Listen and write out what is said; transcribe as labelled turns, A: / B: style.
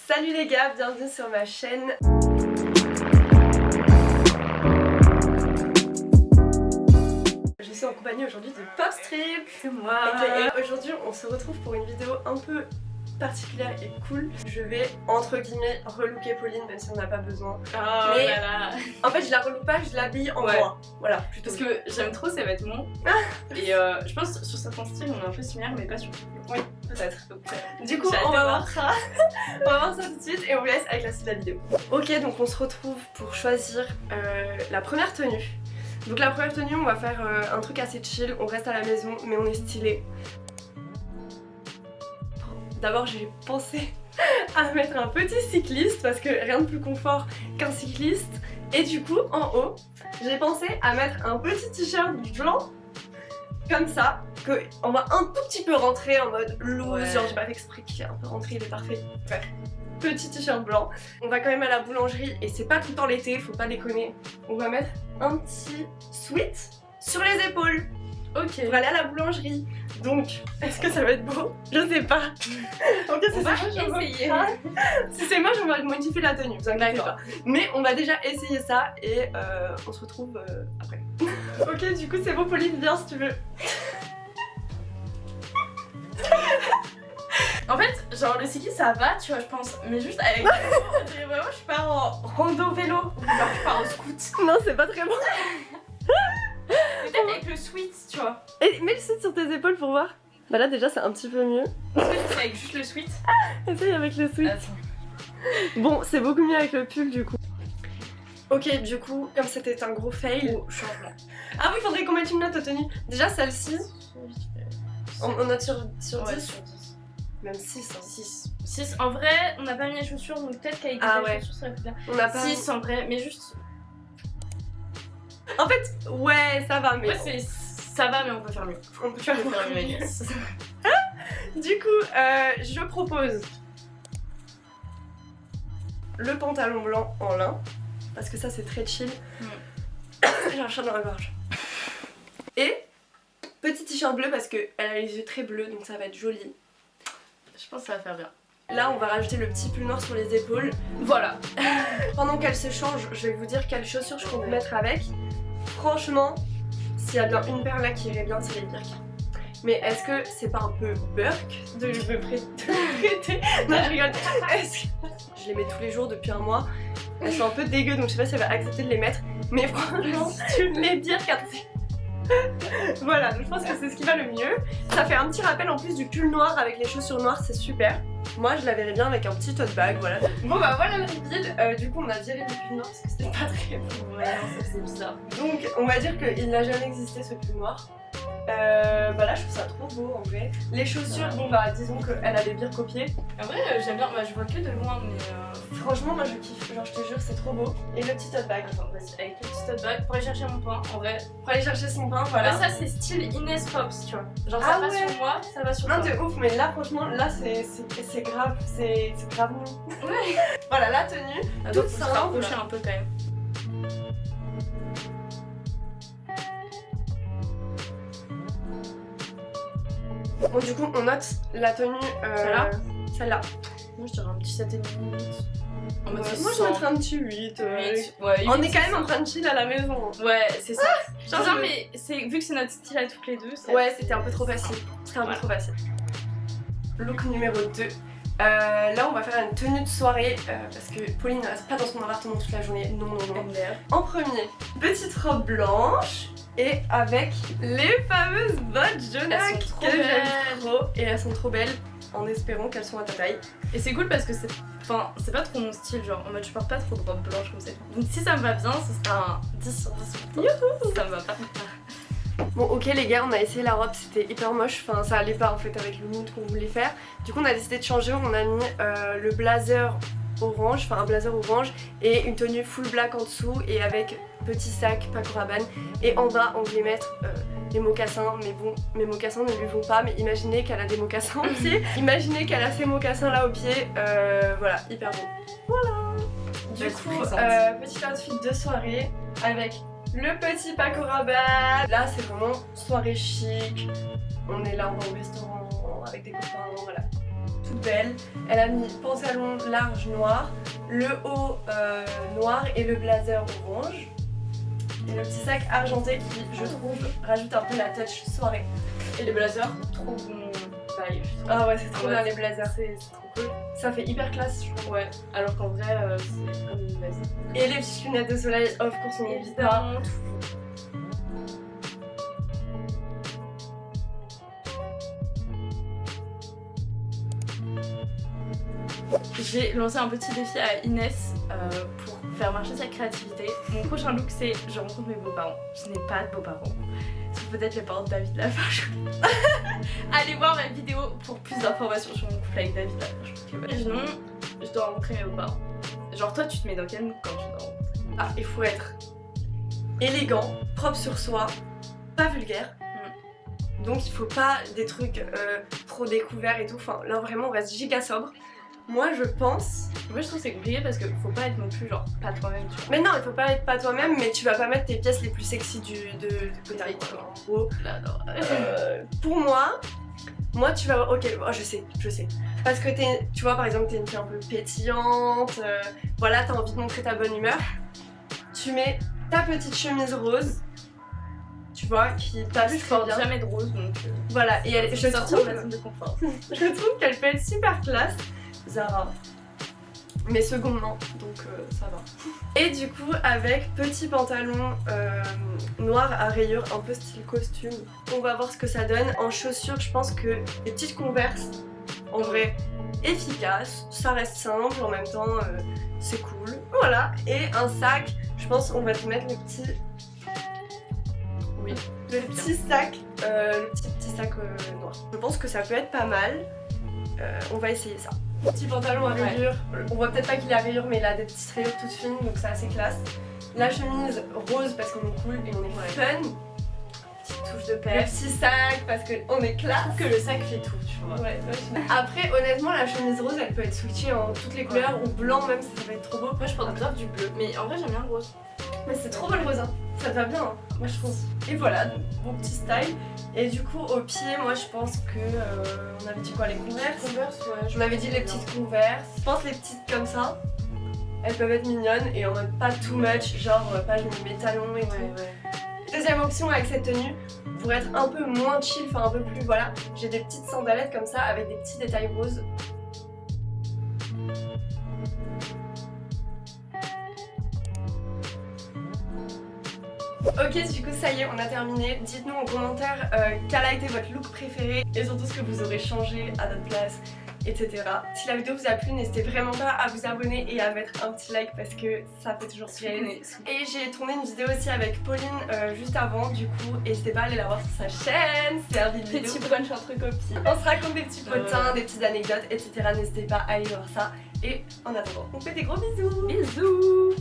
A: Salut les gars, bienvenue sur ma chaîne. Je suis en compagnie aujourd'hui de Popstrip.
B: C'est moi.
A: Et aujourd'hui on se retrouve pour une vidéo un peu particulière et cool. Je vais entre guillemets relooker Pauline même si on n'a pas besoin.
B: Oh
A: Mais
B: là là.
A: en fait je la relook pas, je l'habille en
B: Ouais.
A: moi. Voilà, plutôt.
B: Parce que j'aime trop ces vêtements. Et je pense sur certains styles on est un peu similaires mais pas sur tout.
A: Oui, peut-être.
B: Donc,
A: Du coup,
B: j'ai hâte
A: on
B: de
A: va
B: voir.
A: voir ça. On va voir ça tout de suite et on vous laisse avec la suite de la vidéo. Ok, donc on se retrouve pour choisir la première tenue. Donc la première tenue, on va faire un truc assez chill. On reste à la maison, mais on est stylé. D'abord, j'ai pensé à mettre un petit cycliste parce que rien de plus confort qu'un cycliste. Et du coup, en haut, j'ai pensé à mettre un petit t-shirt blanc. Comme ça, on va un tout petit peu rentrer en mode loose,
B: Ouais.
A: genre j'ai pas fait exprès qu'il est un peu rentré, il est parfait. Bref, petit t-shirt blanc. On va quand même à la boulangerie et c'est pas tout le temps l'été, faut pas déconner. On va mettre un petit sweat sur les épaules
B: Ok.
A: pour aller à la boulangerie. Donc, est-ce que ça va être beau? Je sais pas. Ok,
B: On va essayer.
A: Si c'est moche, on va modifier la tenue, vous inquiétez pas. Mais on va déjà essayer ça et on se retrouve après. Ok, du coup c'est bon Pauline, viens si tu veux.
B: En fait, genre le cycliste ça va, tu vois, je pense. Mais juste avec on dirait vraiment je pars en rando vélo. Ou genre je pars au scout.
A: Non, c'est pas très bon.
B: Peut-être avec le sweat, tu vois.
A: Et mets le sweat sur tes épaules pour voir. Bah là déjà c'est un petit peu mieux.
B: Avec juste le sweat.
A: Essaye avec le sweat.
B: Attends.
A: Bon, c'est beaucoup mieux avec le pull du coup. Ok, du coup, comme c'était un gros fail.
B: Oh, changement.
A: Ah oui, faudrait qu'on mette une note aux tenues. Déjà celle-ci, on note sur 10.
B: Ouais, sur 10.
A: Même 6. Hein.
B: 6. En vrai, on n'a pas mis les chaussures, donc peut-être qu'avec
A: Ah
B: les
A: ouais.
B: chaussures ça va être bien.
A: On n'a pas.
B: 6 en vrai, mais juste.
A: En fait, ouais, ça va, mais
B: Ouais, ça va, mais on peut faire mieux.
A: on peut faire
B: On peut faire
A: beaucoup
B: mieux,
A: mieux.
B: yes.
A: Du coup, je propose le pantalon blanc en lin, parce que ça c'est très chill. J'ai un chat dans la gorge. Et petit t-shirt bleu parce qu'elle a les yeux très bleus, donc ça va être joli.
B: Je pense que ça va faire bien.
A: Là, on va rajouter le petit pull noir sur les épaules.
B: Voilà.
A: Pendant qu'elle se change, je vais vous dire quelles chaussures je compte mettre avec. Franchement, s'il y a bien une paire là qui irait bien, c'est les Birkin. Mais est-ce que c'est pas un peu burk de me prêter? Non, je rigole. Je les mets tous les jours depuis un mois. Elles sont un peu dégueu, donc je sais pas si elle va accepter de les mettre. Mais franchement, les Birkin, voilà, donc je pense que c'est ce qui va le mieux. Ça fait un petit rappel en plus du pull noir avec les chaussures noires, c'est super. Moi je la verrais bien avec un petit tote bag, voilà. Bon bah voilà le reveal. Du coup on a viré le pull noir parce que c'était pas très beau.
B: Ouais, non, ça c'est bizarre.
A: Donc on va dire qu'il n'a jamais existé ce pull noir. Bah là je trouve ça trop beau en vrai. Les chaussures, bon bah disons qu'elle a les bires copiés.
B: En vrai, j'aime bien, bah, je vois que de loin, mais.
A: Franchement moi je kiffe, genre je te jure c'est trop beau. Et le petit tote bag.
B: Attends, vas-y, avec le petit tote bag pour aller chercher mon pain, en vrai.
A: Pour aller chercher son pain, voilà.
B: Voilà, ça c'est style Inès Pops, tu vois. Genre
A: Ah
B: ça va
A: ouais.
B: sur moi, ça va sur
A: Non
B: toi.
A: de ouf, mais là franchement là c'est grave, c'est grave mignon.
B: Ouais.
A: Voilà la tenue.
B: Ah,
A: Toute
B: donc faut se
A: simple.
B: rapprocher un peu quand même.
A: Bon du coup on note la tenue
B: Celle-là.
A: Celle-là.
B: Moi je dirais un petit 7,5. En mode
A: Moi
B: c'est
A: je
B: 100.
A: mettrais un petit 8.
B: Ouais,
A: On
B: 8,
A: est quand même
B: c'est
A: en train de chill à la maison.
B: Ouais, c'est ça.
A: Genre,
B: Non, mais vu que c'est notre style à toutes les deux, c'est.
A: Ouais, c'était un peu trop facile. C'était un peu
B: Ouais.
A: trop facile. Look numéro 2. Là, on va faire une tenue de soirée parce que Pauline ne reste pas dans son appartement toute la journée. Non, non, non.
B: MDR.
A: En premier, petite robe blanche et avec les fameuses bottes jaunac
B: Elles sont trop
A: que j'aime
B: belles.
A: trop. Et elles sont trop belles en espérant qu'elles sont à ta taille.
B: Et c'est cool parce que c'est. Enfin, c'est pas trop mon style, genre en mode je porte pas trop de robe blanche comme ça. Donc si ça me va bien, ce sera un 10 sur 10 sur le temps. Si ça me va pas.
A: Bon ok les gars, on a essayé la robe, c'était hyper moche, enfin ça allait pas en fait avec le mood qu'on voulait faire. Du coup on a décidé de changer, on a mis le blazer orange, enfin un blazer orange et une tenue full black en dessous et avec petit sac Paco Rabanne. Et en bas on voulait mettre les mocassins, mais bon mes mocassins ne lui vont pas, mais imaginez qu'elle a des mocassins au pied, imaginez qu'elle a ces mocassins là au pied, voilà, hyper bon. Voilà. Du
B: Ouais,
A: coup,
B: présente.
A: petit outfit de soirée avec le petit Paco Rabanne. Là c'est vraiment soirée chic, on est là, on va au restaurant avec des copains, voilà. toute belle. Elle a mis pantalon large noir, le haut noir et le blazer orange. Et le petit sac argenté qui, je trouve, rajoute un peu la touch soirée.
B: Et les blazers, trop bon vibe.
A: Ah ouais, c'est trop bien les blazers.
B: C'est trop cool.
A: Ça fait hyper classe, je trouve.
B: Ouais, alors qu'en vrai, c'est comme une veste.
A: Et les petites lunettes de soleil, of course, on n'oublie pas.
B: Évidemment, tout. J'ai lancé un petit défi à Inès pour faire marcher sa créativité. Mon prochain look, c'est je rencontre mes beaux-parents. Je n'ai pas de beaux-parents. Sauf peut-être les parents de David Lafarge. Allez voir ma vidéo pour plus d'informations sur mon couple avec David Lafarge. Sinon, je dois rencontrer mes beaux-parents. Genre toi, tu te mets dans quel look quand tu dois rencontrer?
A: Ah, il faut être élégant, propre sur soi, pas vulgaire. Donc il faut pas des trucs trop découverts et tout. Enfin, là vraiment, on reste giga sobre. Moi je pense.
B: Moi je trouve que c'est compliqué parce qu'il faut pas être non plus genre pas toi-même, tu vois.
A: Mais non, il faut pas être pas toi-même, mais tu vas pas mettre tes pièces les plus sexy de Costa Rica. En gros. Pour moi tu vas. Ok, oh, je sais. Parce que tu vois, par exemple, t'es une fille un peu pétillante, voilà, t'as envie de montrer ta bonne humeur. Tu mets ta petite chemise rose, tu vois, qui passe
B: Je
A: très
B: porte
A: bien.
B: jamais de rose donc.
A: Voilà, et elle, je
B: sortir de
A: trouve.
B: ma zone de confort.
A: Je trouve qu'elle peut être super classe, Zara. Mais secondement, donc ça va. Et du coup, avec petit pantalon noir à rayures, un peu style costume, on va voir ce que ça donne. En chaussures, je pense que les petites Converse, en vrai, efficaces, ça reste simple, en même temps, c'est cool. Voilà, et un sac, je pense qu'on va te mettre le petit.
B: Oui.
A: Le petit sac, noir. Je pense que ça peut être pas mal. On va essayer ça. Petit pantalon à rayures. On voit peut-être pas qu'il est à rayures, mais il a des petites rayures toutes fines, donc c'est assez classe. La chemise rose parce qu'on est cool et on est fun.
B: Petite touche de
A: Le
B: peps.
A: petit sac parce qu'on est classe.
B: Je trouve que le sac fait tout, tu vois.
A: Ouais, après, honnêtement, la chemise rose, elle peut être switchée en toutes les couleurs, ou blanc même, ça va être trop beau.
B: Moi je porte grave du bleu, mais en vrai j'aime bien le rose.
A: Mais c'est trop beau le rose, hein. Ça te va bien, hein, moi je trouve. Et voilà, donc, bon petit style. Et du coup, au pied, moi je pense que. On avait dit quoi, les Converse?
B: Converse, ouais.
A: Je m'avais dit les petites Converse. Je pense les petites comme ça, elles peuvent être mignonnes et en mode pas too much, genre pas je mets mes talons et tout.
B: Ouais.
A: Deuxième option avec cette tenue, pour être un peu moins chill, enfin un peu plus, voilà, j'ai des petites sandalettes comme ça avec des petits détails roses. Ok, du coup ça y est, on a terminé. Dites-nous en commentaire quel a été votre look préféré et surtout ce que vous aurez changé à notre place, etc. Si la vidéo vous a plu, n'hésitez vraiment pas à vous abonner et à mettre un petit like parce que ça fait toujours plaisir. Et j'ai tourné une vidéo aussi avec Pauline juste avant, du coup n'hésitez pas à aller la voir sur sa chaîne. C'est un vidéo.
B: Petit brunch entre copines.
A: On se raconte des petits potins, des petites anecdotes, etc. N'hésitez pas à aller voir ça. Et en attendant, on fait des gros bisous.
B: Bisous.